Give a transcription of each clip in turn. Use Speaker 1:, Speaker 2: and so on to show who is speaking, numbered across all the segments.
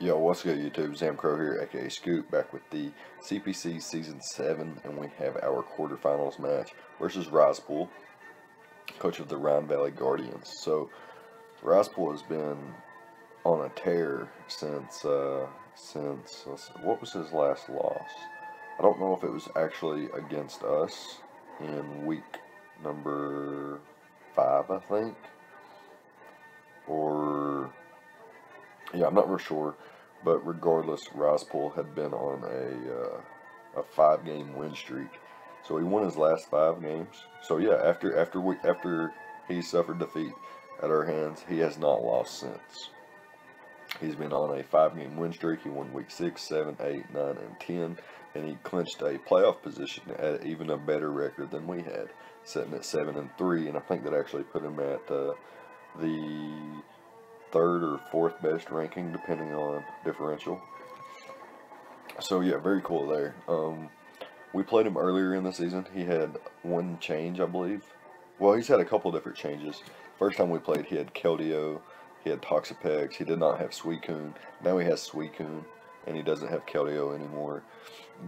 Speaker 1: Yo, what's good YouTube? Zamcrow here, aka Scoop, back with the CPC Season 7, and we have our quarterfinals match versus Risepool, coach of the Rhine Valley Guardians. So, Risepool has been on a tear since what was his last loss? I don't know if it was actually against us in week number 5, I think, or yeah, I'm not real sure, but regardless, Risepool had been on a 5-game win streak, so he won his last 5 games. So yeah, after he suffered defeat at our hands, he has not lost since. He's been on a 5-game win streak. He won week 6, 7, 8, 9, and 10, and he clinched a playoff position at even a better record than we had, sitting at 7-3, and I think that actually put him at the 3rd or 4th best ranking, depending on differential. So yeah, very cool there. We played him earlier in the season. He had one change, I believe. Well, he's had a couple different changes. First time we played, he had Keldeo, he had Toxapex, he did not have Suicune. Now he has Suicune, and he doesn't have Keldeo anymore.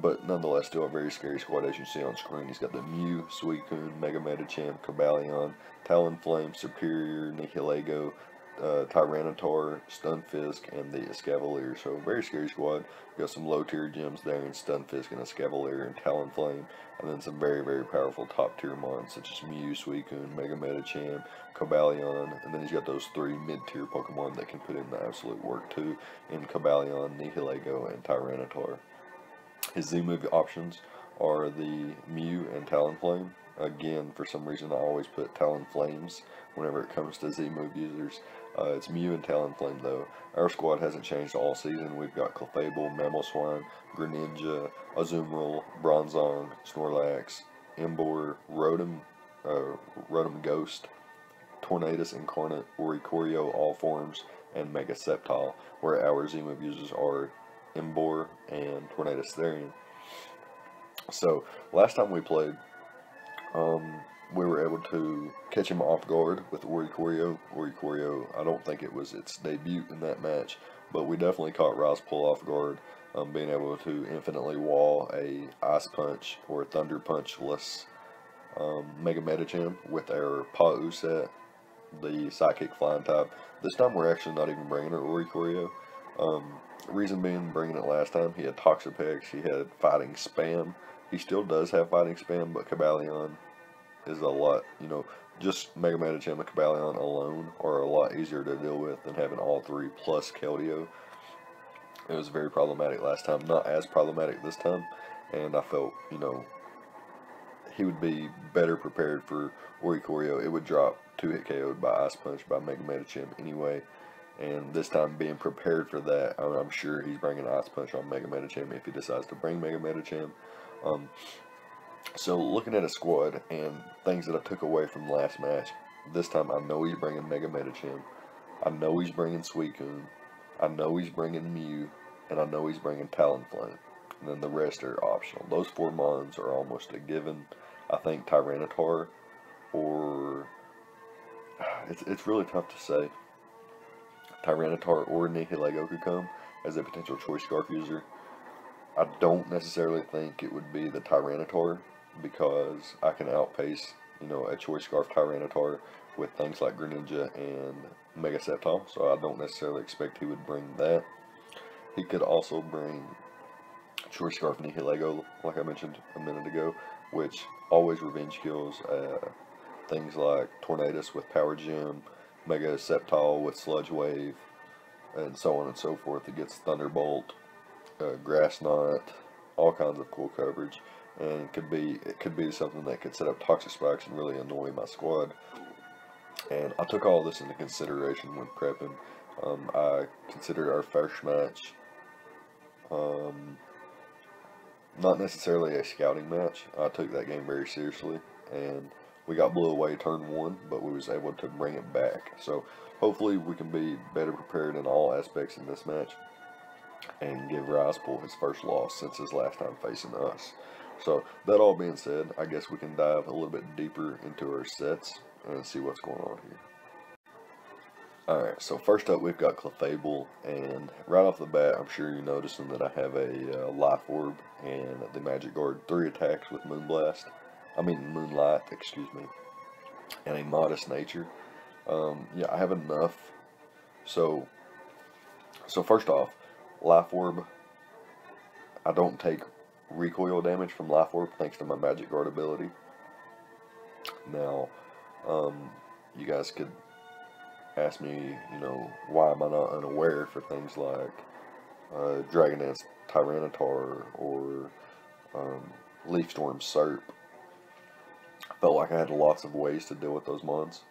Speaker 1: But nonetheless, still a very scary squad, as you see on screen. He's got the Mew, Suicune, Mega Medicham, Cobalion, Talonflame, Superior, Nihilego, Tyranitar, Stunfisk, and the Escavalier. So very scary squad. We got some low tier gems there in Stunfisk and Escavalier and Talonflame, and then some very, very powerful top tier mons such as Mew, Suicune, Mega Medicham, Cobalion, and then he's got those 3 mid tier Pokemon that can put in the absolute work too in Cobalion, Nihilego, and Tyranitar. His Z-move options are the Mew and Talonflame. Again, for some reason I always put Talonflames whenever it comes to Z-move users. It's Mew and Talonflame though. Our squad hasn't changed all season. We've got Clefable, Mamoswine, Greninja, Azumarill, Bronzong, Snorlax, Emboar, Rotom Ghost, Tornadus Incarnate, Oricorio all forms, and Mega Sceptile, where our Z-move users are Emboar and Tornadus Therian. So last time we played, we were able to catch him off guard with Oricorio. Oricorio, I don't think it was its debut in that match, but we definitely caught Risepool off guard, being able to infinitely wall a Ice Punch or Thunder Punch-less Mega Medicham with our Pau set, the Psychic Flying type. This time we're actually not even bringing our Oricorio. Reason being, bringing it last time, he had Toxapex, he had Fighting Spam. He still does have Fighting Spam, but Cobalion is a lot, just Mega Medicham and Cobalion alone are a lot easier to deal with than having all 3 plus Keldeo. It was very problematic last time, not as problematic this time, and I felt, he would be better prepared for Oricorio. It would drop 2-hit KO'd by Ice Punch by Mega Medicham anyway, and this time being prepared for that, I'm sure he's bringing Ice Punch on Mega Medicham if he decides to bring Mega Medicham. So looking at a squad and things that I took away from last match, this time I know he's bringing Mega Medicham, I know he's bringing Suicune, I know he's bringing Mew, and I know he's bringing Talonflame. And then the rest are optional. Those 4 mons are almost a given. I think Tyranitar, or it's really tough to say. Tyranitar or Nihilego could come as a potential Choice Scarf user. I don't necessarily think it would be the Tyranitar, because I can outpace, a Choice Scarf Tyranitar with things like Greninja and Mega Sceptile, so I don't necessarily expect he would bring that. He could also bring Choice Scarf Nihilego, like I mentioned a minute ago, which always revenge kills things like Tornadus with Power Gem, Mega Sceptile with Sludge Wave, and so on and so forth. It gets Thunderbolt, Grass Knot, all kinds of cool coverage, and it could be something that could set up Toxic Spikes and really annoy my squad. And I took all this into consideration when prepping. I considered our first match not necessarily a scouting match. I took that game very seriously, and we got blew away turn 1, but we was able to bring it back. So hopefully we can be better prepared in all aspects in this match and give Risepool his first loss since his last time facing us. So that all being said, I guess we can dive a little bit deeper into our sets and see what's going on here. Alright, so first up we've got Clefable, and right off the bat I'm sure you're noticing that I have a Life Orb and the Magic Guard, 3 attacks with Moonlight, excuse me, and a Modest Nature. Yeah, I have enough. So first off, Life Orb, I don't take recoil damage from Life Orb thanks to my Magic Guard ability. Now, you guys could ask me, why am I not unaware for things like Dragon Dance Tyranitar or Leaf Storm Serp. I felt like I had lots of ways to deal with those mons,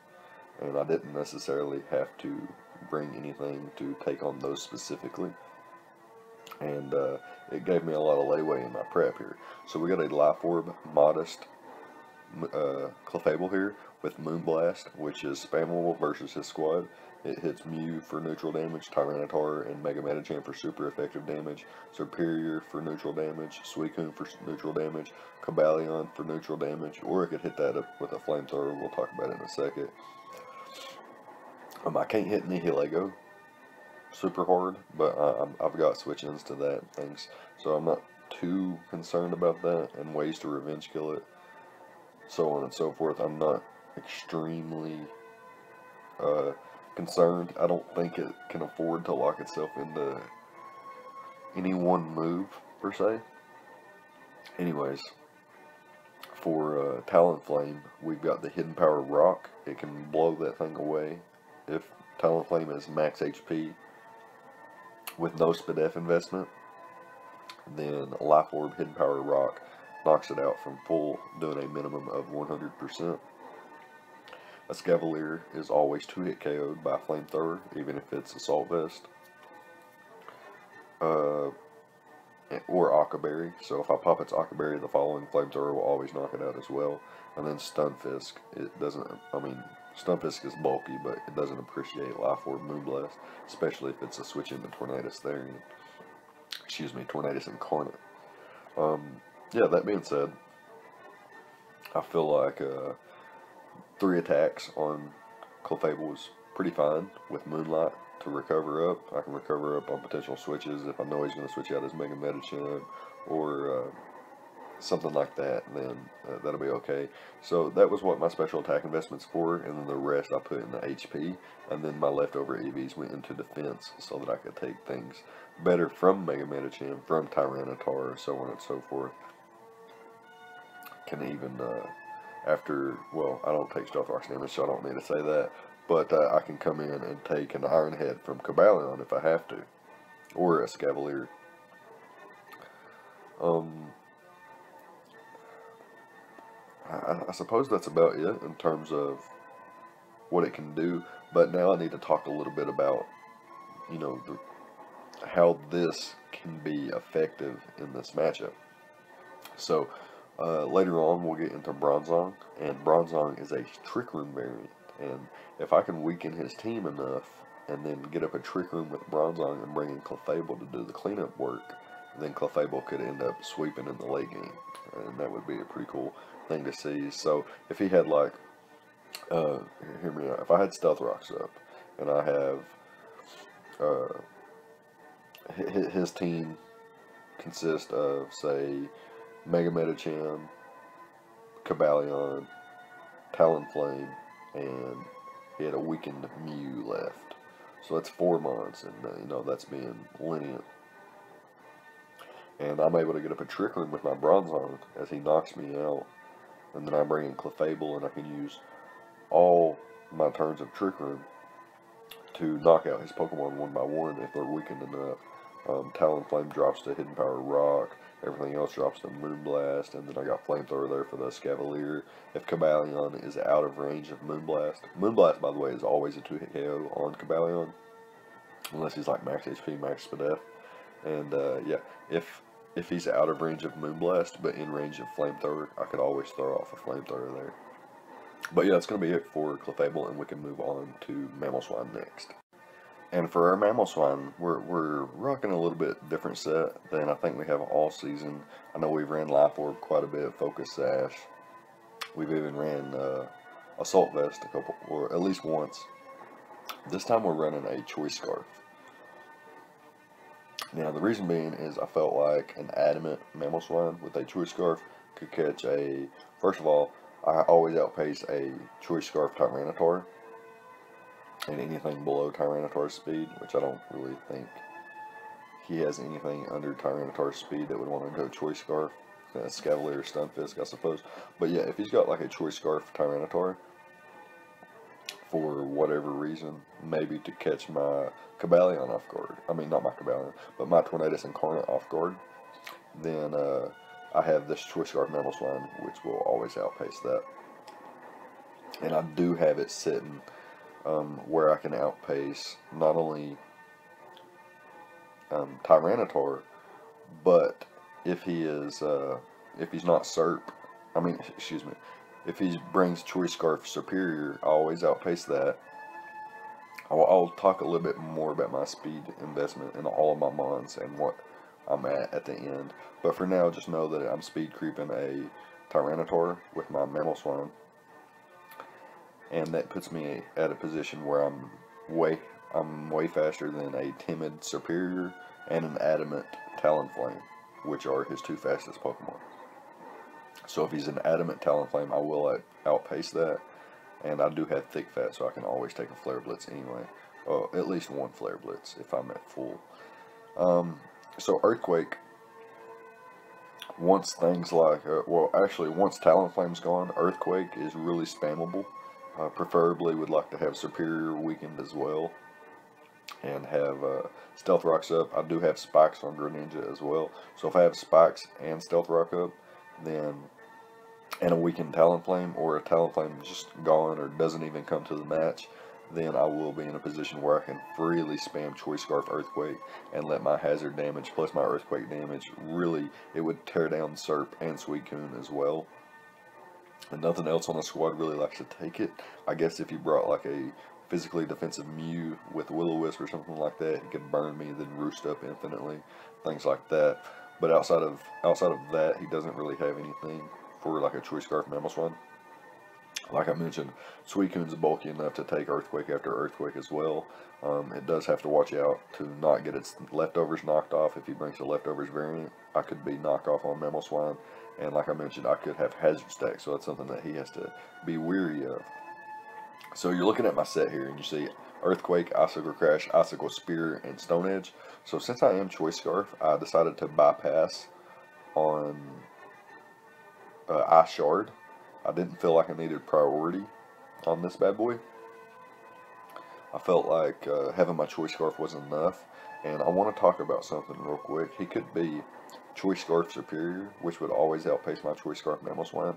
Speaker 1: and I didn't necessarily have to bring anything to take on those specifically. And it gave me a lot of leeway in my prep here. So we got a Life Orb, Modest, Clefable here with Moonblast, which is spammable versus his squad. It hits Mew for neutral damage, Tyranitar and Mega Medicham for super effective damage, Superior for neutral damage, Suicune for neutral damage, Cobalion for neutral damage, or it could hit that up with a Flamethrower. We'll talk about it in a second. I can't hit Nihilego super hard, but I've got switch-ins to that and things, so I'm not too concerned about that and ways to revenge kill it, so on and so forth. I'm not extremely concerned. I don't think it can afford to lock itself into any one move per se. Anyways, for Talonflame, we've got the Hidden Power Rock. It can blow that thing away if Talonflame is max HP with no SPDF investment. Then Life Orb, Hidden Power Rock knocks it out from full, doing a minimum of 100%. A Scavalier is always 2-hit KO'd by a Flamethrower, even if it's Assault Vest. Or Ockaberry. So if I pop its Ockaberry, the following Flamethrower will always knock it out as well. And then Stunfisk. Stunfisk is bulky, but it doesn't appreciate Life Orb Moonblast, especially if it's a switch into Tornadus there. Excuse me, Tornadus Incarnate. Yeah, that being said, I feel like 3 attacks on Clefable is pretty fine with Moonlight to recover up. I can recover up on potential switches if I know he's going to switch out his Mega Medicham or something like that, then that'll be okay. So that was what my special attack investment's for, and then the rest I put in the HP, and then my leftover EVs went into defense so that I could take things better from Mega Medicham, from Tyranitar, so on and so forth. Can even, well, I don't take Stealth Rock's damage, so I don't need to say that, but I can come in and take an Iron Head from Cobalion if I have to, or a Scavalier. I suppose that's about it in terms of what it can do, but now I need to talk a little bit about, how this can be effective in this matchup. So, later on we'll get into Bronzong, and Bronzong is a Trick Room variant, and if I can weaken his team enough, and then get up a Trick Room with Bronzong and bring in Clefable to do the cleanup work, then Clefable could end up sweeping in the late game, and that would be a pretty cool thing to see. So if he had like, hear me out, if I had Stealth Rocks up, and I have, his team consists of, say, Mega Medicham, Cobalion, Talonflame, and he had a weakened Mew left. So that's 4 mons, and that's being lenient. And I'm able to get up a Trick Room with my Bronzong as he knocks me out. And then I bring in Clefable, and I can use all my turns of Trick Room to knock out his Pokemon one by one if they're weakened enough. Talonflame drops to Hidden Power Rock, everything else drops to Moonblast, and then I got Flamethrower there for the Scavalier. If Cobalion is out of range of Moonblast, Moonblast, by the way, is always a 2-hit KO on Cobalion, unless he's like max HP, max SPDF. And yeah, if he's out of range of Moonblast, but in range of Flamethrower, I could always throw off a Flamethrower there. But yeah, that's going to be it for Clefable, and we can move on to Mamoswine next. And for our Mamoswine, we're rocking a little bit different set than I think we have all season. I know we've ran Life Orb quite a bit, Focus Sash. We've even ran Assault Vest a couple, or at least once. This time we're running a Choice Scarf. Now the reason being is I felt like an adamant Mamoswine with a Choice Scarf could catch a, first of all, I always outpace a Choice Scarf Tyranitar and anything below Tyranitar's speed, which I don't really think he has anything under Tyranitar's speed that would want to go Choice Scarf. Scavalier, Stunfisk, I suppose. But yeah, if he's got like a Choice Scarf Tyranitar, for whatever reason, maybe to catch my Cobalion off guard, I mean not my Cobalion, but my Tornadus Incarnate off guard, then I have this Choice Scarf Mamoswine, which will always outpace that. And I do have it sitting where I can outpace not only Tyranitar, but if he is, if he's not if he brings Choice Scarf Superior, I always outpace that. I'll talk a little bit more about my speed investment in all of my mons and what I'm at the end. But for now, just know that I'm speed creeping a Tyranitar with my Mamoswine, and that puts me at a position where I'm way faster than a timid Superior and an adamant Talonflame, which are his two fastest Pokemon. So if he's an adamant Talonflame, I will outpace that. And I do have Thick Fat, so I can always take a Flare Blitz anyway. At least one Flare Blitz if I'm at full. So Earthquake, once things like, once Talonflame's gone, Earthquake is really spammable. Preferably would like to have Superior weakened as well. And have Stealth Rocks up. I do have Spikes on Greninja as well. So if I have Spikes and Stealth Rock up, then, and a weakened Talonflame, or a Talonflame just gone or doesn't even come to the match, then I will be in a position where I can freely spam Choice Scarf Earthquake and let my hazard damage plus my Earthquake damage, really, it would tear down Serp and Suicune as well. And nothing else on the squad really likes to take it. I guess if you brought like a physically defensive Mew with Will-O-Wisp or something like that, he could burn me, then roost up infinitely, things like that. But outside of that, he doesn't really have anything for like a Choice Scarf Mamoswine. Like I mentioned, Suicune's bulky enough to take Earthquake after Earthquake as well. It does have to watch out to not get its leftovers knocked off. If he brings a leftovers variant, I could be knocked off on Mamoswine. And like I mentioned, I could have Hazard Stack, so that's something that he has to be weary of. So you're looking at my set here, and you see Earthquake, Icicle Crash, Icicle Spear, and Stone Edge. So since I am Choice Scarf, I decided to bypass on Ice Shard. I didn't feel like I needed priority on this bad boy. I felt like having my Choice Scarf was enough, and I want to talk about something real quick. He could be Choice Scarf Superior, which would always outpace my Choice Scarf Mamoswine,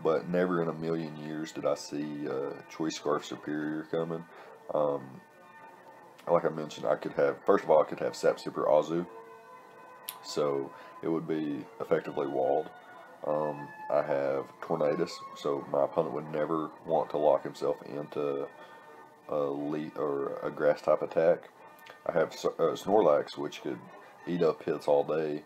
Speaker 1: but never in a million years did I see Choice Scarf Superior coming. Like I mentioned, I could have, first of all, I could have Sap Super Azu, so it would be effectively walled. I have Tornadus, so my opponent would never want to lock himself into a grass type attack. I have Snorlax, which could eat up hits all day.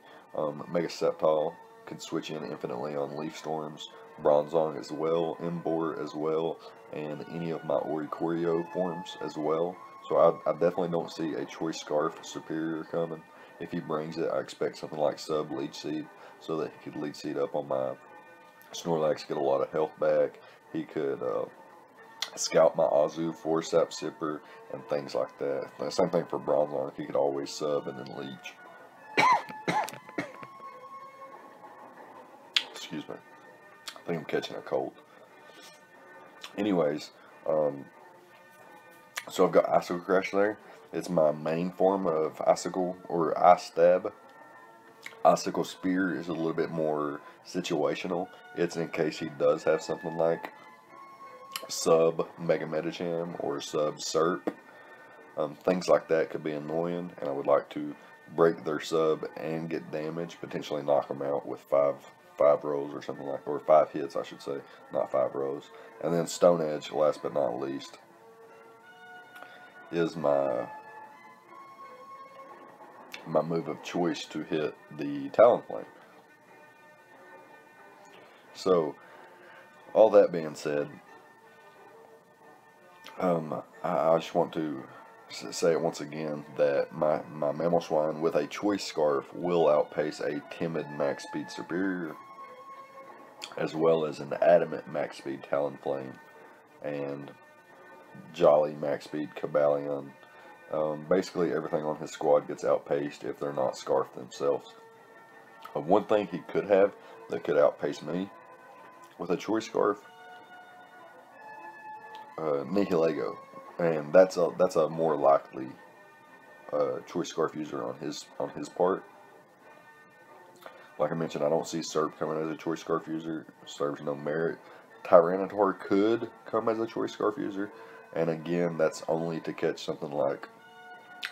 Speaker 1: Mega Sceptile could switch in infinitely on Leaf Storms. Bronzong as well, Emboar as well, and any of my Oricorio forms as well. So I definitely don't see a Choice Scarf Superior coming. If he brings it, I expect something like Sub Leech Seed, so that he could Leech Seed up on my Snorlax, get a lot of health back. He could scout my Azu for Sap Sipper and things like that. The same thing for Bronzong. He could always sub and then leech. Excuse me. I think I'm catching a cold. Anyways, so I've got Icicle Crash there. It's my main form of Icicle or Ice Stab. Icicle Spear is a little bit more situational. It's in case he does have something like Sub Mega Medicham or Sub Serp. Things like that could be annoying, and I would like to break their sub and get damage, potentially knock them out with five rolls or something like, or 5 hits I should say, not 5 rolls. And then Stone Edge, last but not least, is my move of choice to hit the Talonflame. So all that being said, I just want to say it once again that my Mamoswine with a Choice Scarf will outpace a Timid Max Speed Superior, as well as an Adamant Max Speed Talonflame and Jolly Max Speed Cobalion. Basically everything on his squad gets outpaced if they're not Scarfed themselves. One thing he could have that could outpace me with a Choice Scarf, Nihilego, and that's a more likely Choice Scarf user on his part. Like I mentioned, I don't see Serp coming as a Choice Scarf user. Serves no merit. Tyranitar could come as a Choice Scarf user, and again, that's only to catch something like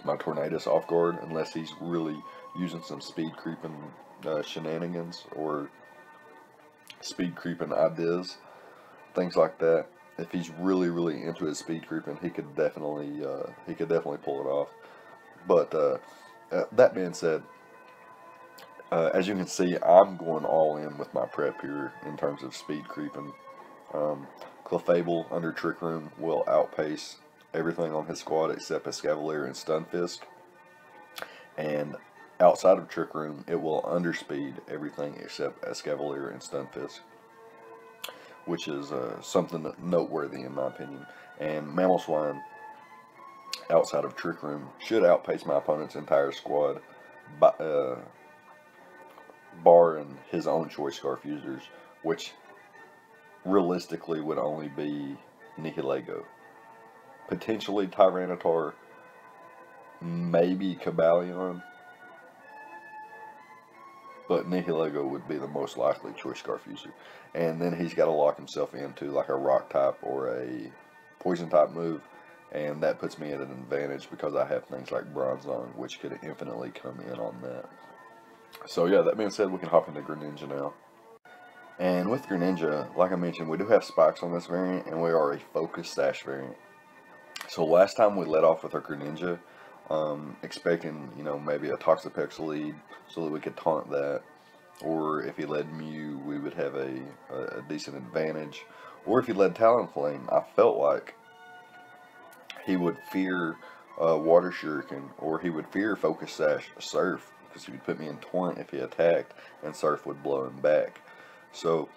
Speaker 1: my Tornadus off guard, unless he's really using some speed creeping shenanigans or speed creeping ideas, things like that. If he's really into his speed creeping, he could definitely pull it off. But that being said, as you can see, I'm going all in with my prep here in terms of speed creeping. Clefable under Trick Room will outpace everything on his squad except Escavalier and Stunfisk. And outside of Trick Room, it will underspeed everything except Escavalier and Stunfisk, which is something noteworthy in my opinion. And Mamoswine, outside of Trick Room, should outpace my opponent's entire squad, barring his own Choice Scarf users, which realistically would only be Nihilego. Potentially Tyranitar, maybe Cobalion, but Nihilego would be the most likely Choice Scarf user. And then he's got to lock himself into like a Rock type or a Poison type move, and that puts me at an advantage because I have things like Bronzong, which could infinitely come in on that. So yeah, that being said, we can hop into Greninja now. And with Greninja, like I mentioned, we do have spikes on this variant, and we are a Focus Sash variant. So last time we let off with our Greninja, expecting, maybe a Toxapex lead so that we could taunt that. Or if he led Mew, we would have a decent advantage. Or if he led Talonflame, I felt like he would fear Water Shuriken, or he would fear Focus Sash Surf, because he would put me in Torrent if he attacked, and Surf would blow him back. So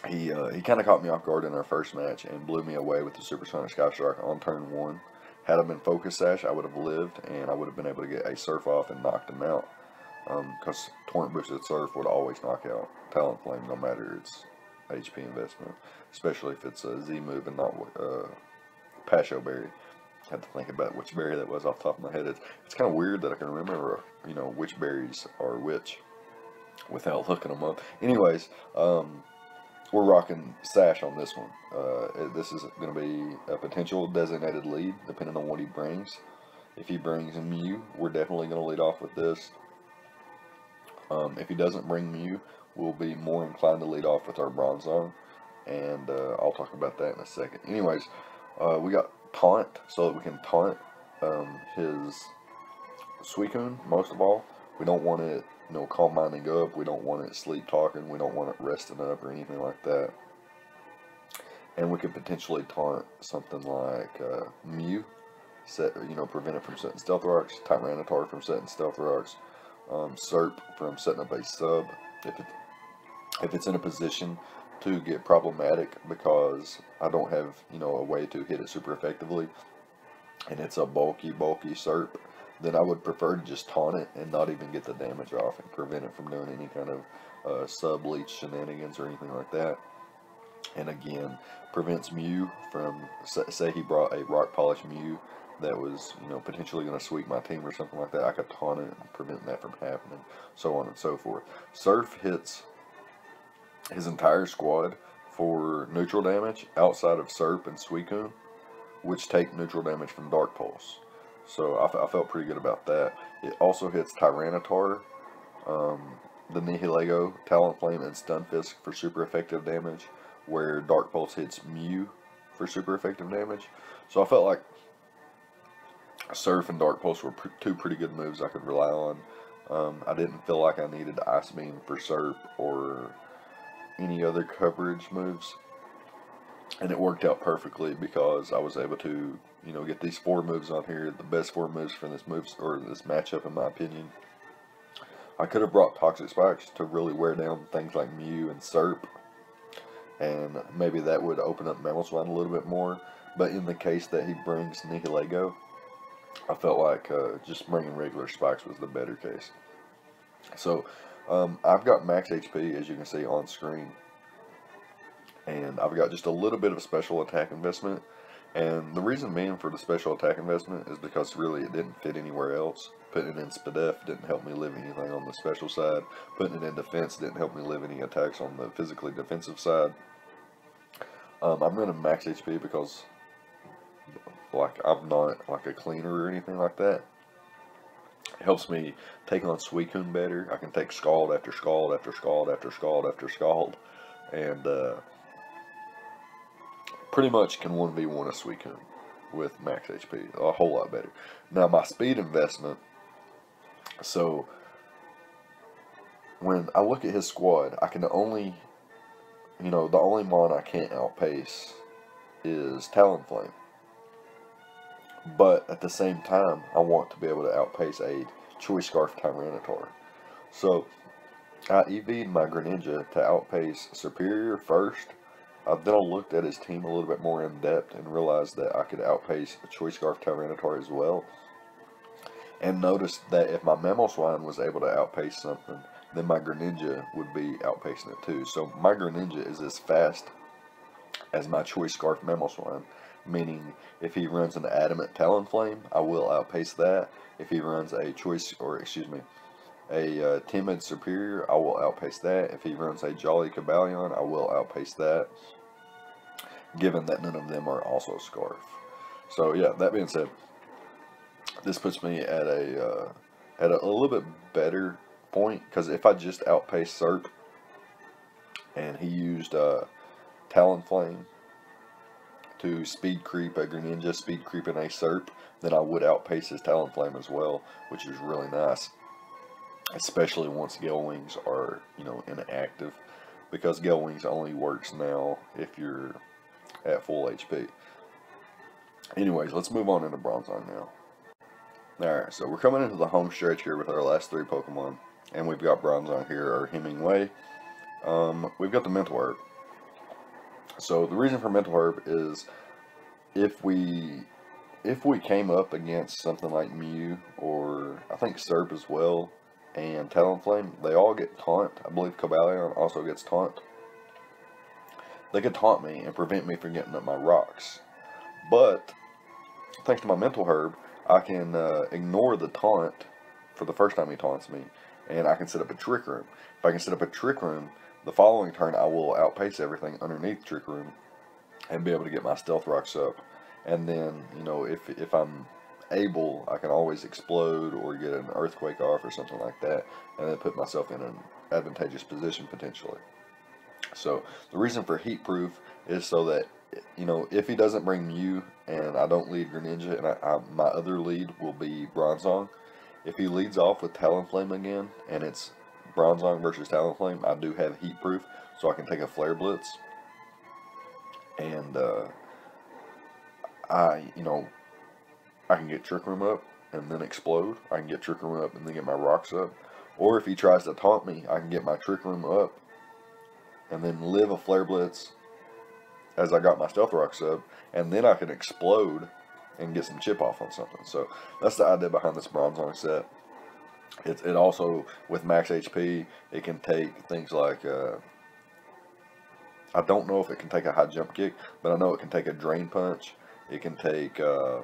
Speaker 1: he kind of caught me off guard in our first match and blew me away with the Supersonic Sky Strike on turn 1. Had I been Focus Sash, I would have lived, and I would have been able to get a Surf off and knocked him out. Because Torrent boosted Surf would always knock out Talonflame, no matter its HP investment, especially if it's a Z move and not Pasho Berry. I had to think about which berry that was off the top of my head. It's kind of weird that I can remember, which berries are which without looking them up. Anyways, we're rocking Sash on this one. This is going to be a potential designated lead, depending on what he brings. If he brings Mew, we're definitely going to lead off with this. If he doesn't bring Mew, we'll be more inclined to lead off with our Bronzong, and I'll talk about that in a second. Anyways, we got Taunt, so that we can taunt his Suicune, most of all. We don't want it, calm minding up. We don't want it sleep talking. We don't want it resting up or anything like that. And we could potentially taunt something like Mew, prevent it from setting Stealth Rocks, Tyranitar from setting Stealth Rocks, Serp from setting up a sub if it's in a position to get problematic because I don't have a way to hit it super effectively, and it's a bulky Serp. Then I would prefer to just taunt it and not even get the damage off and prevent it from doing any kind of sub-leech shenanigans or anything like that. And again, prevents Mew from, say he brought a Rock Polish Mew that was, potentially going to sweep my team or something like that. I could taunt it and prevent that from happening, so on and so forth. Surf hits his entire squad for neutral damage outside of Serp and Suicune, which take neutral damage from Dark Pulse. So I felt pretty good about that. It also hits Tyranitar, the Nihilego, Talonflame, and Stunfisk for super effective damage, where Dark Pulse hits Mew for super effective damage. So I felt like Surf and Dark Pulse were two pretty good moves I could rely on. I didn't feel like I needed Ice Beam for Serp or any other coverage moves. And it worked out perfectly because I was able to, you know, get these 4 moves on here, the best 4 moves for this this matchup in my opinion. I could have brought Toxic Spikes to really wear down things like Mew and Serp, and maybe that would open up Mamoswine a little bit more. But in the case that he brings Nihilego, I felt like just bringing regular Spikes was the better case. So I've got max HP, as you can see on screen, and I've got just a little bit of a special attack investment. And the reason being for the special attack investment is because really it didn't fit anywhere else. Putting it in Spadef didn't help me live anything on the special side. Putting it in defense didn't help me live any attacks on the physically defensive side. I'm running max HP because, like, I'm not like a cleaner or anything like that. It helps me take on Suicune better. I can take Scald after Scald after Scald after Scald after Scald, and pretty much can 1v1 a Suicune with max HP, a whole lot better. Now my speed investment, so when I look at his squad, I can only, you know, the only mon I can't outpace is Talonflame. But at the same time, I want to be able to outpace a Choice Scarf Tyranitar. So I EV'd my Greninja to outpace Superior first. Then I looked at his team a little bit more in depth and realized that I could outpace a Choice Scarf Tyranitar as well. And noticed that if my Mamoswine was able to outpace something, then my Greninja would be outpacing it too. So my Greninja is as fast as my Choice Scarf Mamoswine, meaning if he runs an Adamant Talonflame, I will outpace that. If he runs a Timid Superior, I will outpace that. If he runs a Jolly Cobalion, I will outpace that, given that none of them are also Scarf. So yeah, that being said, this puts me at a little bit better point, because if I just outpaced Serp and he used Talonflame to speed creep a Greninja, speed creeping a Serp, then I would outpace his Talonflame as well, which is really nice. Especially once Gale Wings are, you know, inactive, because Gale Wings only works now if you're at full HP. Anyways, let's move on into Bronzong now. Alright, so we're coming into the home stretch here with our last 3 Pokemon, and we've got Bronzong here, our Hemingway. We've got the Mental Herb. So the reason for Mental Herb is if we came up against something like Mew, or I think Serp as well, and Talonflame, they all get taunt. I believe Cobalion also gets taunt. They could taunt me and prevent me from getting up my rocks. But thanks to my Mental Herb, I can ignore the taunt for the first time he taunts me, and I can set up a Trick Room. If I can set up a Trick Room, the following turn I will outpace everything underneath Trick Room and be able to get my Stealth Rocks up. And then, you know, if I'm able, I can always explode or get an Earthquake off or something like that, and then put myself in an advantageous position potentially. So the reason for Heat Proof is so that, you know, if he doesn't bring Mew and I don't lead Greninja, and my other lead will be Bronzong. If he leads off with Talonflame again and it's Bronzong versus Talonflame, I do have Heat Proof, so I can take a Flare Blitz, and I can get Trick Room up and then explode. I can get Trick Room up and then get my rocks up. Or if he tries to taunt me, I can get my Trick Room up and then live a Flare Blitz as I got my Stealth Rocks up, and then I can explode and get some chip off on something. So that's the idea behind this Bronzong set. It also, with max HP, it can take things like, I don't know if it can take a high jump kick, but I know it can take a Drain Punch. It can take, I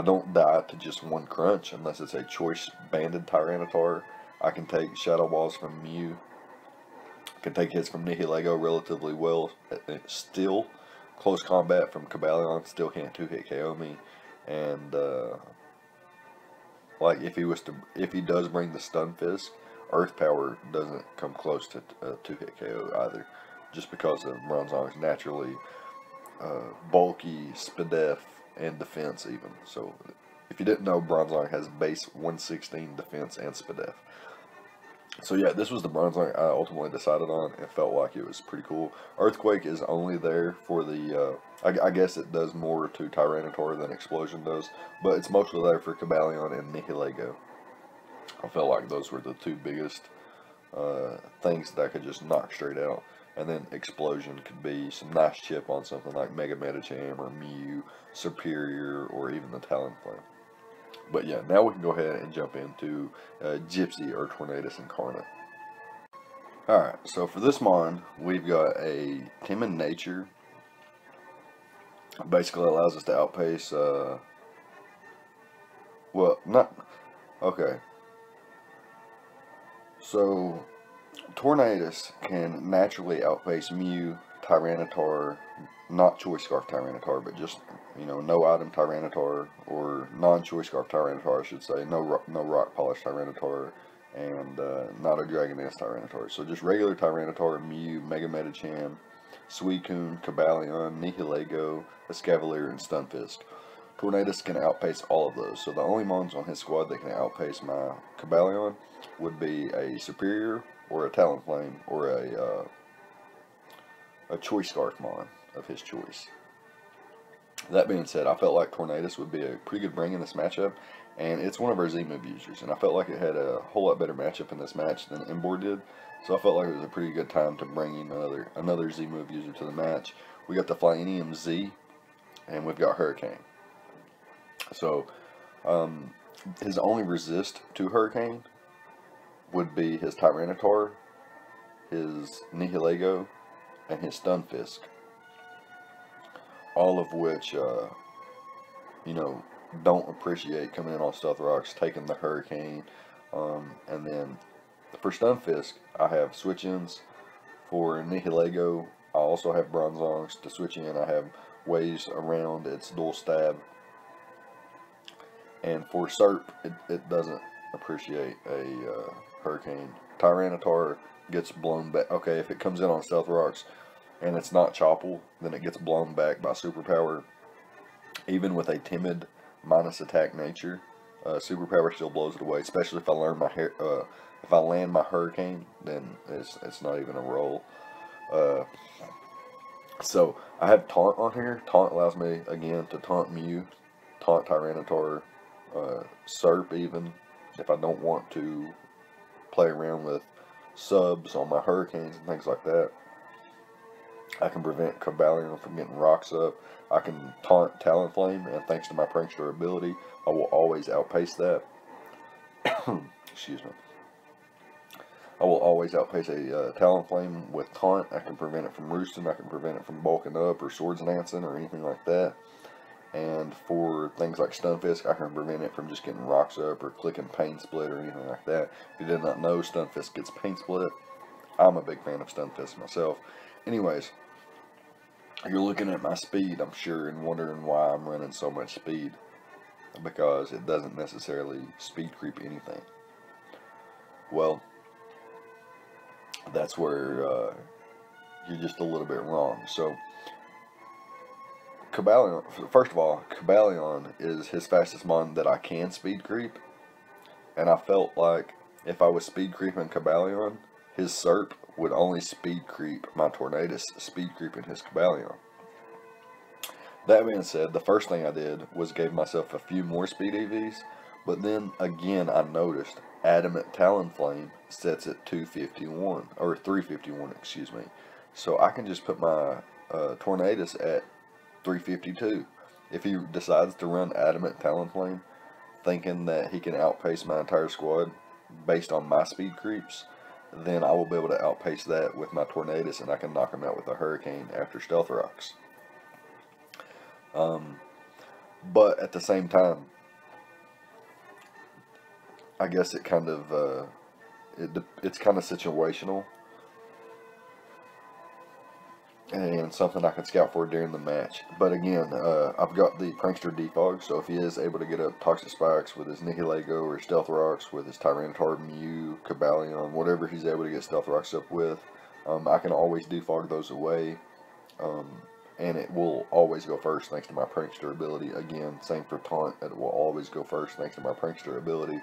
Speaker 1: don't die to just one crunch unless it's a choice banded Tyranitar. I can take Shadow Balls from Mew. I can take hits from Nihilego relatively well. Still, close combat from Cobalion still can't 2-hit KO me. And like if he does bring the Stun Fist, Earth Power doesn't come close to 2-hit KO either, just because of Bronzong's naturally bulky, Spadef, and defense even. So if you didn't know, Bronzong has base 116 defense and Spadef. So yeah, this was the Bronzong I ultimately decided on. It felt like it was pretty cool. Earthquake is only there for the, I guess it does more to Tyranitar than Explosion does, but it's mostly there for Cobalion and Nihilego. I felt like those were the two biggest things that I could just knock straight out. And then Explosion could be some nice chip on something like Mega Medicham or Mew, Superior, or even the Talonflame. But yeah, now we can go ahead and jump into Gypsy or Tornadus Incarnate. Alright, so for this mon, we've got a Timid Nature. Basically allows us to outpace, well, not, okay. So, Tornadus can naturally outpace Mew, Tyranitar, not Choice Scarf Tyranitar, but just, you know, no item Tyranitar, or non-Choice Scarf Tyranitar, I should say, no Rock Polish Tyranitar, and not a Dragon Dance Tyranitar. So just regular Tyranitar, Mew, Mega Medicham, Suicune, Cobalion, Nihilego, Escavalier, and Stunfisk. Tornadus can outpace all of those. So the only mons on his squad that can outpace my Cobalion would be a Superior, or a Talonflame, or a Choice Scarf mon of his choice. That being said, I felt like Tornadus would be a pretty good bring in this matchup, and it's one of our Z-move users, and I felt like it had a whole lot better matchup in this match than Emboar did, so I felt like it was a pretty good time to bring in another Z-move user to the match. We got the Flyinium Z, and we've got Hurricane. So, his only resist to Hurricane would be his Tyranitar, his Nihilego, and his Stunfisk. All of which, you know, don't appreciate coming in on Stealth Rocks, taking the Hurricane. And then for Stunfisk, I have switch-ins. For Nihilego, I also have Bronzongs to switch in. I have ways around its dual stab. And for Serp, it doesn't appreciate a Hurricane. Tyranitar gets blown back. Okay, if it comes in on Stealth Rocks and it's not Choppal, then it gets blown back by Superpower. Even with a timid minus attack nature, Superpower still blows it away. Especially if I land my Hurricane, then it's not even a roll. So I have Taunt on here. Taunt allows me again to taunt Mew, taunt Tyranitar, Serp even if I don't want to play around with subs on my Hurricanes and things like that. I can prevent Cobalion from getting rocks up. I can taunt Talonflame, and thanks to my Prankster ability, I will always outpace that. Excuse me. I will always outpace a Talonflame with taunt. I can prevent it from roosting. I can prevent it from bulking up or swords dancing or anything like that. And for things like Stunfisk, I can prevent it from just getting rocks up or clicking Pain Split or anything like that. If you did not know, Stunfisk gets Pain Split. I'm a big fan of Stunfisk myself. Anyways, you're looking at my speed, I'm sure, and wondering why I'm running so much speed. Because it doesn't necessarily speed creep anything. Well, that's where you're just a little bit wrong. So, Cobalion, first of all, Cobalion is his fastest mon that I can speed creep. And I felt like if I was speed creeping Cobalion, his Serp would only speed creep my Tornadus, speed creeping his Cobalion. That being said, the first thing I did was gave myself a few more speed EVs, but then again I noticed Adamant Talonflame sets at 251, or 351, excuse me. So I can just put my Tornadus at 352. If he decides to run Adamant Talonflame, thinking that he can outpace my entire squad based on my speed creeps, then I will be able to outpace that with my Tornadus, and I can knock him out with a Hurricane after Stealth Rocks. But at the same time, I guess it kind of it's kind of situational, and something I can scout for during the match. But again, I've got the Prankster Defog, so if he is able to get up Toxic Spikes with his Nihilego or Stealth Rocks with his Tyranitar, Mew, Cobalion, whatever he's able to get Stealth Rocks up with, I can always defog those away. And it will always go first thanks to my Prankster ability. Again, same for Taunt, it will always go first thanks to my Prankster ability.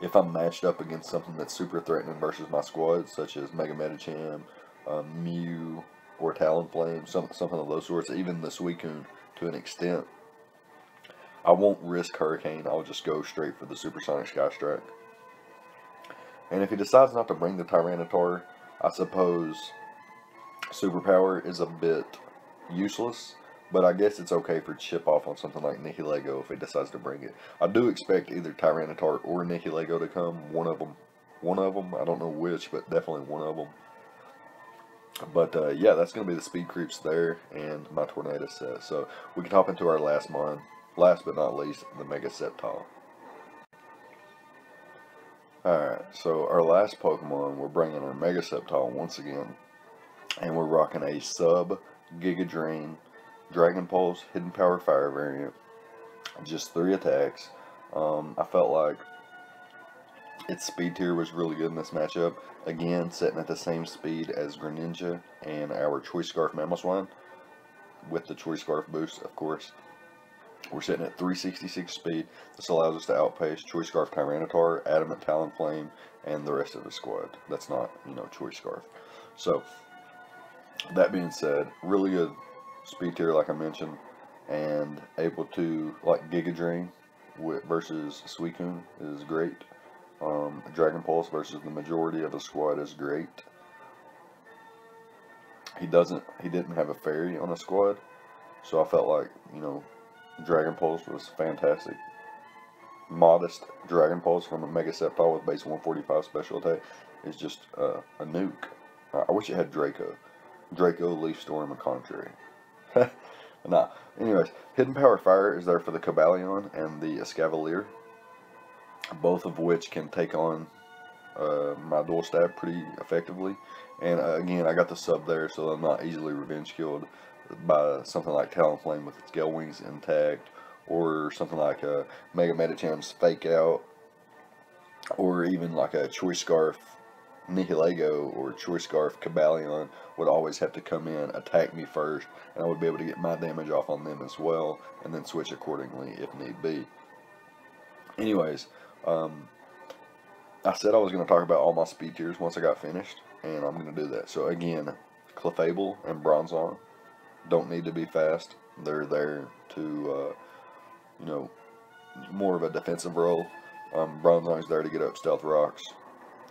Speaker 1: if I'm matched up against something that's super threatening versus my squad, such as Mega Medicham, Mew, or Talonflame, something of those sorts, even the Suicune to an extent, I won't risk Hurricane. I'll just go straight for the Supersonic Sky Strike. And if he decides not to bring the Tyranitar, I suppose Superpower is a bit useless, but I guess it's okay for chip off on something like Nihilego if he decides to bring it. I do expect either Tyranitar or Nihilego to come. One of them. I don't know which, but definitely one of them. But yeah, that's going to be the speed creeps there and my Tornado set. So we can hop into our last mon. Last but not least, the Mega Sceptile. Alright, so our last Pokemon, we're bringing our Mega Sceptile once again. And we're rocking a sub Giga Drain Dragon Pulse Hidden Power Fire variant. Just 3 attacks. I felt like its speed tier was really good in this matchup. Again, setting at the same speed as Greninja and our Choice Scarf Mamoswine, with the Choice Scarf boost, of course. We're sitting at 366 speed. This allows us to outpace Choice Scarf Tyranitar, Adamant Talonflame, and the rest of the squad. That's not, Choice Scarf. So, that being said, really good speed tier, like I mentioned, and able to, like, Giga Drain versus Suicune is great. Dragon Pulse versus the majority of the squad is great. He didn't have a fairy on the squad, so I felt like, Dragon Pulse was fantastic. Modest Dragon Pulse from a Mega Sceptile with base 145 special attack is just a nuke. I wish it had Draco, Leaf Storm, and Contrary. Nah. Anyways, Hidden Power Fire is there for the Cobalion and the Escavalier, both of which can take on my Dual Stab pretty effectively. And again, I got the sub there, so I'm not easily revenge killed by something like Talonflame with its Gale Wings intact, or something like a Mega Medicham's Fake Out, or even like a Choice Scarf Nihilego or Choice Scarf Cobalion would always have to come in, attack me first, and I would be able to get my damage off on them as well, and then switch accordingly if need be. Anyways, I said I was going to talk about all my speed tiers once I got finished, and I'm going to do that. So again, Clefable and Bronzong don't need to be fast. They're there to, more of a defensive role. Bronzong's there to get up Stealth Rocks,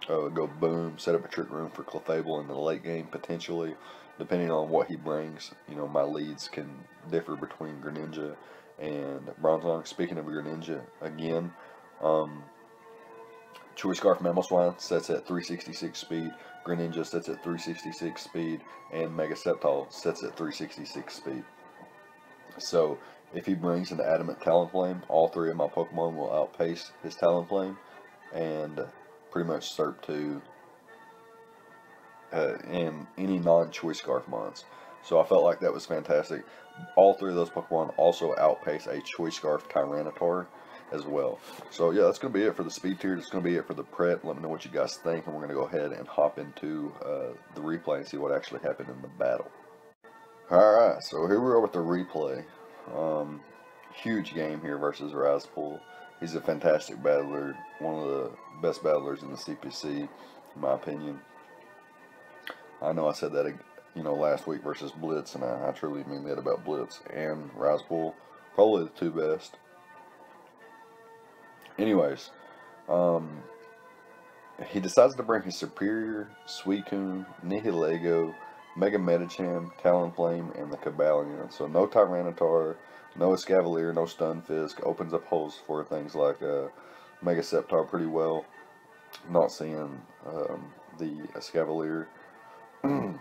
Speaker 1: go boom, set up a Trick Room for Clefable in the late game, potentially, depending on what he brings. My leads can differ between Greninja and Bronzong. Speaking of Greninja, again, Choice Scarf Mamoswine sets at 366 speed, Greninja sets at 366 speed, and Mega Sceptile sets at 366 speed. So, if he brings an Adamant Talonflame, all 3 of my Pokemon will outpace his Talonflame, and pretty much Surp 2 and any non-Choice Scarf mons. So I felt like that was fantastic. All 3 of those Pokemon also outpace a Choice Scarf Tyranitar as well. So yeah, that's going to be it for the speed tier. That's going to be it for the prep. Let me know what you guys think, and we're going to go ahead and hop into the replay and see what actually happened in the battle. Alright, so here we are with the replay. Huge game here versus Risepool. He's a fantastic battler, one of the best battlers in the CPC, in my opinion. I know I said that, last week versus Blitz, and I truly mean that about Blitz and Risepool. Probably the 2 best. Anyways, he decides to bring his Superior, Suicune, Nihilego, Mega Medicham, Talonflame, and the Cobalion. So no Tyranitar, no Escavalier, no Stunfisk. Opens up holes for things like Mega Sceptile pretty well. Not seeing the Escavalier. And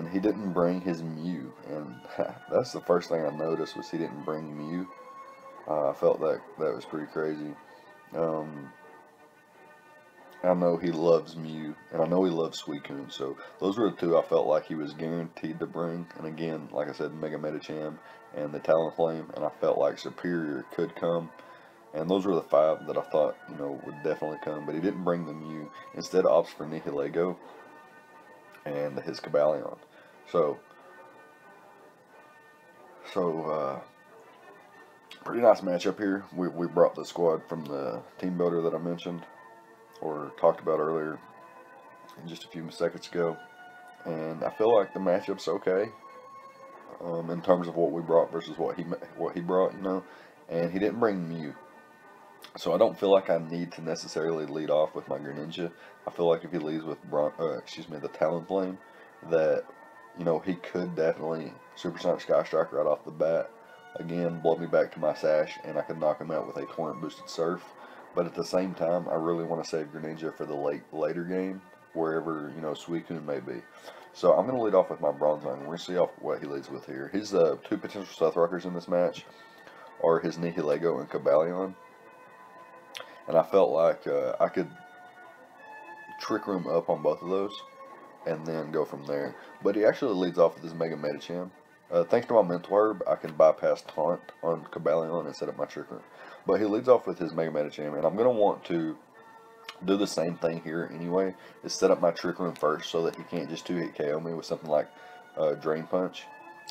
Speaker 1: he didn't bring his Mew. And that's the first thing I noticed, was he didn't bring Mew. I felt that was pretty crazy. I know he loves Mew, and I know he loves Suicune, so those were the 2 I felt like he was guaranteed to bring. And again, like I said, Mega Medicham and the Talonflame, and I felt like Superior could come. And those were the 5 that I thought, would definitely come, but he didn't bring the Mew. Instead opts for Nihilego and his Cobalion. So Pretty nice matchup here. We brought the squad from the team builder that I mentioned, or talked about earlier, just a few seconds ago. And I feel like the matchup's okay, in terms of what we brought versus what he brought, you know. And he didn't bring Mew, so I don't feel like I need to necessarily lead off with my Greninja. I feel like if he leads with the Talonflame, that, you know, he could definitely Supersonic Sky Strike right off the bat. Again, blow me back to my sash, and I could knock him out with a torrent boosted Surf. But at the same time, I really want to save Greninja for the later game, wherever, you know, Suicune may be. So I'm going to lead off with my Bronzong. We're going to see off what he leads with here. His two potential Stealth Rockers in this match are his Nihilego and Cobalion. And I felt like I could Trick Room up on both of those and then go from there. But he actually leads off with his Mega Medicham. Thanks to my Mental Herb, I can bypass Taunt on Cobalion and set up my Trick Room. But he leads off with his Mega Medicham, and I'm going to want to do the same thing here anyway, is set up my Trick Room first so that he can't just 2-hit KO me with something like Drain Punch.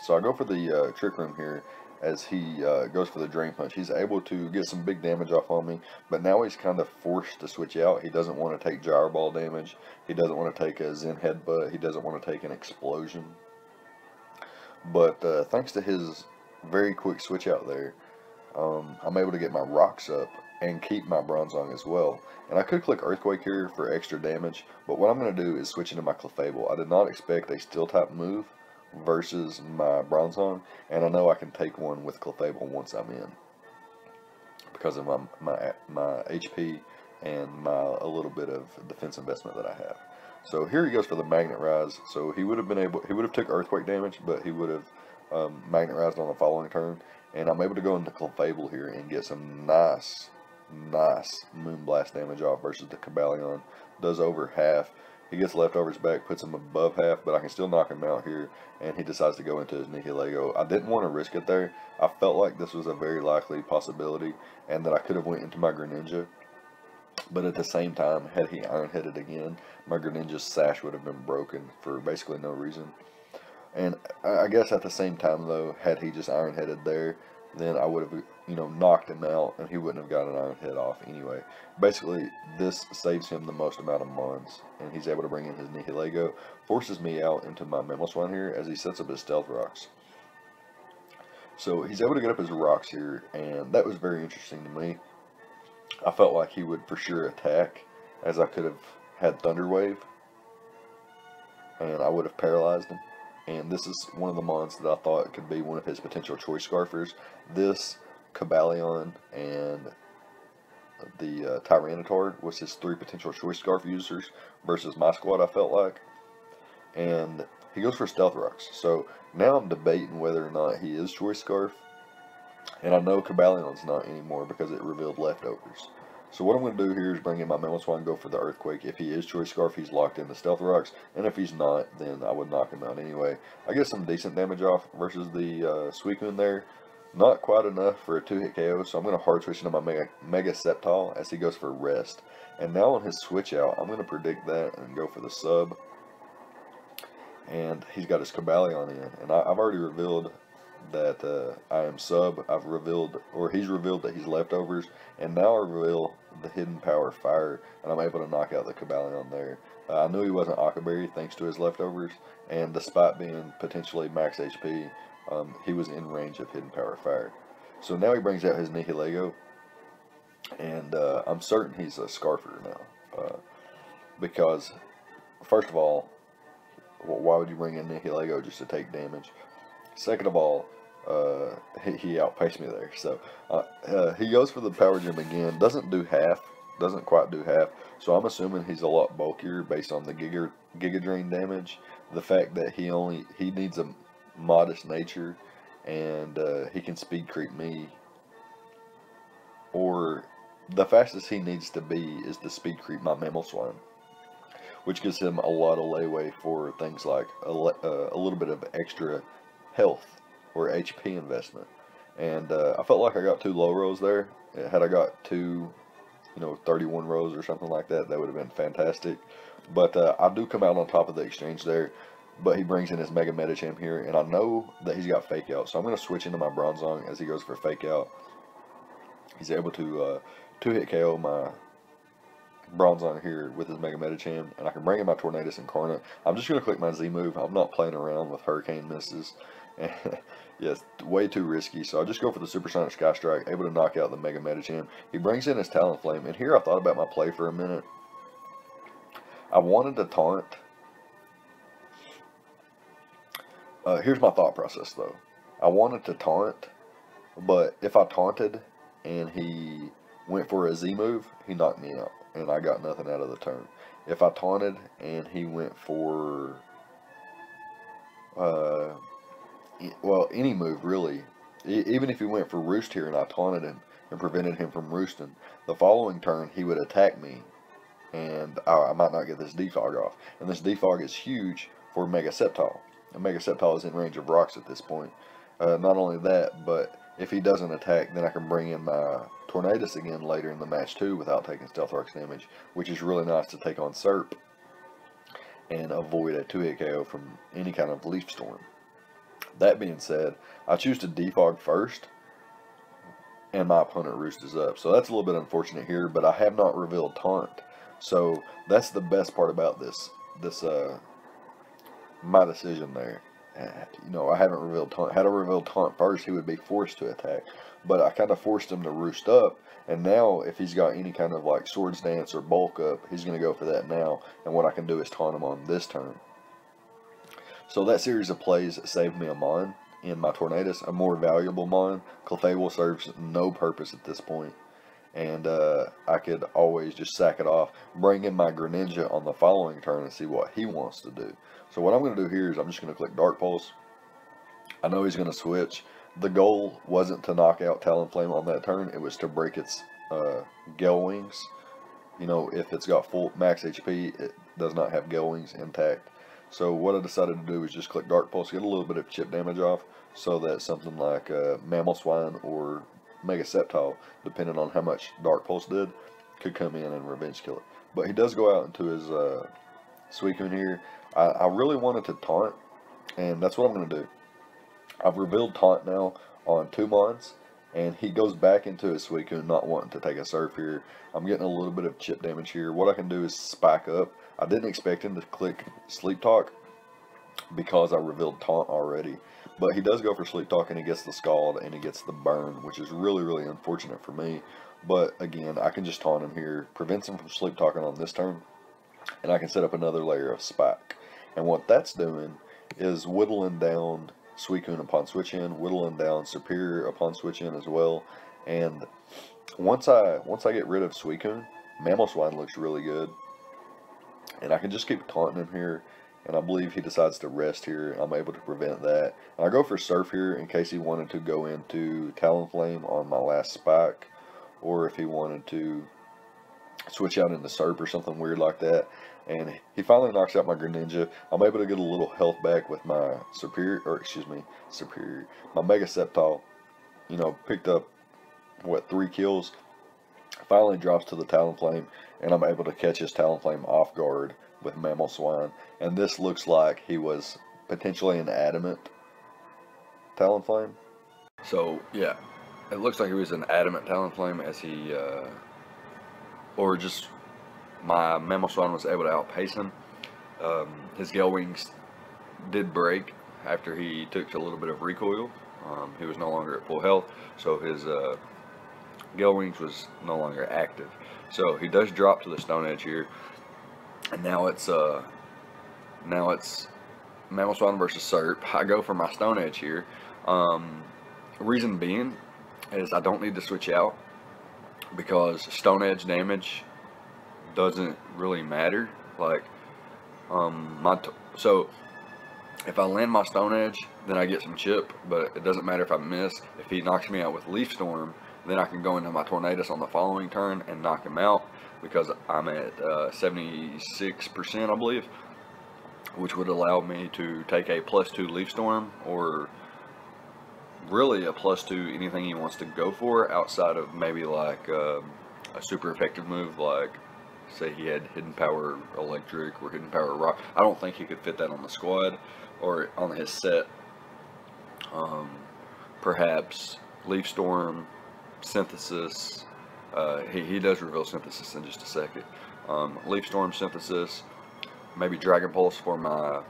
Speaker 1: So I go for the Trick Room here. As he goes for the Drain Punch, he's able to get some big damage off on me, but now he's kind of forced to switch out. He doesn't want to take Gyro Ball damage, he doesn't want to take a Zen Headbutt, he doesn't want to take an Explosion. But thanks to his very quick switch out there, I'm able to get my rocks up and keep my Bronzong as well. And I could click Earthquake here for extra damage, but what I'm going to do is switch into my Clefable. I did not expect a Steel type move versus my Bronzong, and I know I can take one with Clefable once I'm in, because of my HP and a little bit of defense investment that I have. So here he goes for the Magnet Rise. So he would have took Earthquake damage, but he would have Magnet Rise on the following turn, and I'm able to go into Clefable here and get some nice Moonblast damage off versus the Cobalion. Does over half. He gets leftovers back, puts him above half, but I can still knock him out here, and he decides to go into his Nihilego. I didn't want to risk it there. I felt like this was a very likely possibility, and that I could have went into my Greninja. But at the same time, had he Iron Headed again, my Greninja's sash would have been broken for basically no reason. And I guess at the same time, though, had he just Iron Headed there, then I would have, you know, knocked him out, and he wouldn't have got an Iron Head off anyway. Basically, this saves him the most amount of mons, and he's able to bring in his Nihilego, forces me out into my Mamoswine here as he sets up his Stealth Rocks. So he's able to get up his rocks here, and that was very interesting to me. I felt like he would for sure attack, as I could have had Thunder Wave, and I would have paralyzed him. And this is one of the mons that I thought could be one of his potential choice scarfers. This, Cobalion, and the Tyranitar was his 3 potential choice scarf users versus my squad, I felt like. And he goes for Stealth Rocks. So now I'm debating whether or not he is choice scarf. And I know Cobalion's not anymore because it revealed leftovers. So what I'm going to do here is bring in my Mamoswine, go for the Earthquake. If he is Choice Scarf, he's locked in the Stealth Rocks. And if he's not, then I would knock him out anyway. I get some decent damage off versus the Suicune there. Not quite enough for a 2-hit KO, so I'm going to hard switch into my Mega Sceptile as he goes for Rest. And now on his switch out, I'm going to predict that and go for the sub. And he's got his Cobalion in. And I've already revealed that I am sub. I've revealed, or he's revealed that he's leftovers, and now I reveal the Hidden Power Fire, and I'm able to knock out the Cobalion there. I knew he wasn't Akaberry thanks to his leftovers, and despite being potentially max HP, he was in range of Hidden Power Fire. So now he brings out his Nihilego, and I'm certain he's a Scarfer now, because first of all, why would you bring in Nihilego just to take damage? Second of all, he outpaced me there. So he goes for the Power Gem again. Doesn't do half. Doesn't quite do half. So I'm assuming he's a lot bulkier based on the Giga Drain damage. The fact that he needs a modest nature, and he can speed creep me. Or the fastest he needs to be is to speed creep my Mamoswine, which gives him a lot of leeway for things like a little bit of extra health or HP investment. And I felt like I got 2 low rolls there. Had I got 2, 31 rolls or something like that, that would have been fantastic. But I do come out on top of the exchange there. But he brings in his Mega Medicham here, and I know that he's got Fake Out, so I'm going to switch into my Bronzong as he goes for Fake Out. He's able to 2-hit KO my Bronzong here with his Mega Medicham, and I can bring in my Tornadus Incarnate. I'm just going to click my Z move. I'm not playing around with Hurricane misses. And yes, way too risky, so I just go for the Supersonic Sky Strike, able to knock out the Mega Medicham. He brings in his Talonflame, and here I thought about my play for a minute. I wanted to taunt. Here's my thought process, though. I wanted to taunt, but if I taunted and he went for a Z move, he knocked me out, and I got nothing out of the turn. If I taunted and he went for, well, any move really, even if he went for Roost here and I taunted him and prevented him from roosting, the following turn he would attack me, and I might not get this defog off. And this defog is huge for Mega Sceptile. And Mega Sceptile is in range of rocks at this point. Not only that, but if he doesn't attack, then I can bring in my Tornadus again later in the match too without taking Stealth Rocks damage, which is really nice to take on Serp and avoid a 2-hit KO from any kind of Leaf Storm. That being said, I choose to defog first, and my opponent roosted up. So that's a little bit unfortunate here, but I have not revealed Taunt. So that's the best part about this my decision there. You know, I haven't revealed Taunt. Had I revealed Taunt first, he would be forced to attack. But I kind of forced him to roost up. And now, if he's got any kind of like Swords Dance or Bulk Up, he's going to go for that now. And what I can do is taunt him on this turn. So that series of plays saved me a Mon in my Tornadus, a more valuable Mon. Clefable serves no purpose at this point. And I could always just sack it off, bring in my Greninja on the following turn and see what he wants to do. So what I'm going to do here is I'm just going to click Dark Pulse. I know he's going to switch. The goal wasn't to knock out Talonflame on that turn. It was to break its Gale Wings. You know, if it's got full max HP, it does not have Gale Wings intact. So what I decided to do is just click Dark Pulse, get a little bit of chip damage off, so that something like Mamoswine or Mega Sceptile, depending on how much Dark Pulse did, could come in and revenge kill it. But he does go out into his Suicune here. I really wanted to taunt, and that's what I'm going to do. I've revealed Taunt now on 2 Mons, and he goes back into his Suicune not wanting to take a Surf here. I'm getting a little bit of chip damage here. What I can do is spike up. I didn't expect him to click Sleep Talk because I revealed Taunt already. But he does go for Sleep Talk, and he gets the Scald, and he gets the Burn, which is really, really unfortunate for me. But again, I can just taunt him here, prevents him from Sleep Talking on this turn, and I can set up another layer of Spike. And what that's doing is whittling down Suicune upon switch in, whittling down Superior upon switch in as well. And once I get rid of Suicune, Mamoswine looks really good. And I can just keep taunting him here. And I believe he decides to rest here. I'm able to prevent that. And I go for Surf here in case he wanted to go into Talonflame on my last Spike. Or if he wanted to switch out into Surf or something weird like that. And he finally knocks out my Greninja. I'm able to get a little health back with my my Mega Sceptile. You know, picked up, what, 3 kills. Finally drops to the Talonflame, and I'm able to catch his Talonflame off guard with Mamoswine. And this looks like he was potentially an adamant Talonflame. So, yeah, it looks like he was an adamant Talonflame as he, or just my Mamoswine was able to outpace him. His Gale Wings did break after he took a little bit of recoil. He was no longer at full health, so his Gale Wings was no longer active. So he does drop to the Stone Edge here, and now it's Mamoswine versus Serp. I go for my Stone Edge here. Reason being is I don't need to switch out because Stone Edge damage doesn't really matter. Like so if I land my Stone Edge, then I get some chip, but it doesn't matter if I miss. If he knocks me out with Leaf Storm, then I can go into my Tornadus on the following turn and knock him out because I'm at 76%, I believe, which would allow me to take a +2 Leaf Storm, or really a +2 anything he wants to go for outside of maybe like a super effective move, like say he had Hidden Power Electric or Hidden Power Rock. I don't think he could fit that on the squad or on his set. Perhaps Leaf Storm, Synthesis. He does reveal Synthesis in just a second. Leaf Storm, Synthesis, maybe Dragon Pulse for my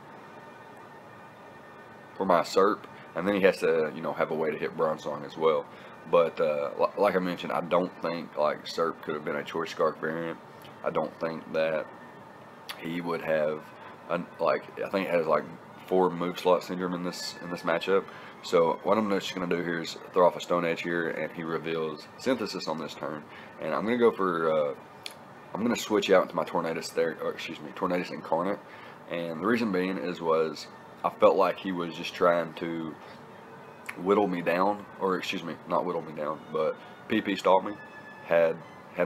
Speaker 1: Serp, and then he has to, you know, have a way to hit Bronzong as well. But like I mentioned, I don't think like Serp could have been a Choice Scarf variant. I don't think that he would have like, I think it has like 4 move slot syndrome in this matchup. So what I'm just going to do here is throw off a Stone Edge here, and he reveals Synthesis on this turn, and I'm going to go for I'm going to switch out into my Tornadus Tornadus Incarnate, and the reason being was I felt like he was just trying to whittle me down, or excuse me, not whittle me down, but PP stalk me. Had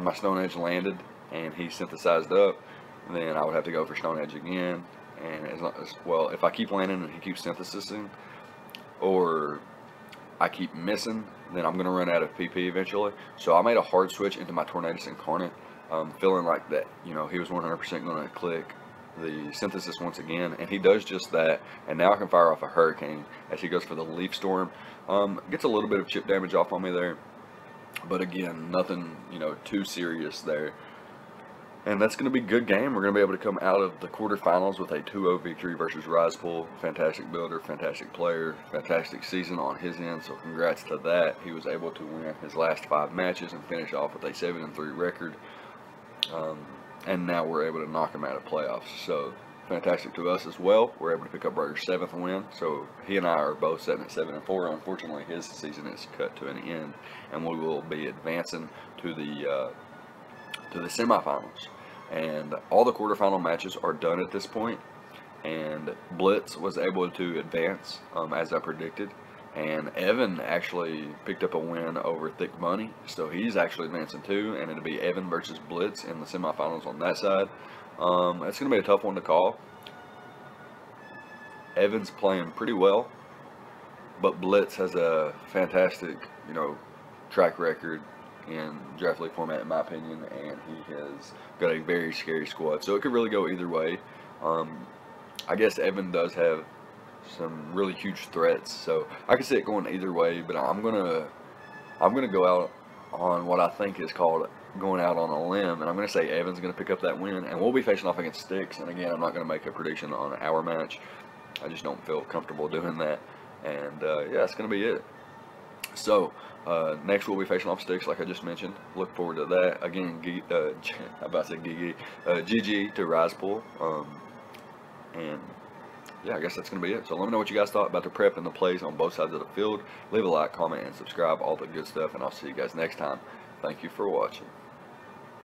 Speaker 1: my Stone Edge landed and he synthesized up, then I would have to go for Stone Edge again. And well, if I keep landing and he keeps synthesizing, or I keep missing, then I'm going to run out of PP eventually. So I made a hard switch into my Tornadus Incarnate, feeling like that, you know, he was 100% going to click the Synthesis once again, and he does just that. And now I can fire off a Hurricane as he goes for the Leaf Storm. Gets a little bit of chip damage off on me there, but again, nothing, you know, too serious there. And that's going to be a good game. We're going to be able to come out of the quarterfinals with a 2-0 victory versus Risepool. Fantastic builder, fantastic player, fantastic season on his end, so congrats to that. He was able to win his last 5 matches and finish off with a 7-3 record. And now we're able to knock him out of playoffs. So fantastic to us as well. We're able to pick up Burger's 7th win. So he and I are both sitting at 7-4. Unfortunately, his season is cut to an end, and we will be advancing to the semifinals. And all the quarterfinal matches are done at this point. And Blitz was able to advance as I predicted. And Evan actually picked up a win over Thick Money, so he's actually advancing too, and it'll be Evan versus Blitz in the semifinals on that side. It's going to be a tough one to call. Evan's playing pretty well, but Blitz has a fantastic, you know, track record in Draft League format, in my opinion, and he has got a very scary squad, so it could really go either way. I guess Evan does have some really huge threats, so I can see it going either way, but I'm gonna go out on what I think is called going out on a limb, and I'm gonna say Evan's gonna pick up that win, and we'll be facing off against Styx. And again, I'm not gonna make a prediction on our match. I just don't feel comfortable doing that, and yeah, that's gonna be it. So next we'll be facing off Styx, like I just mentioned. Look forward to that. Again, I'm about to say GG to Risepool, and yeah, I guess that's going to be it. So let me know what you guys thought about the prep and the plays on both sides of the field. Leave a like, comment, and subscribe, all the good stuff, and I'll see you guys next time. Thank you for watching.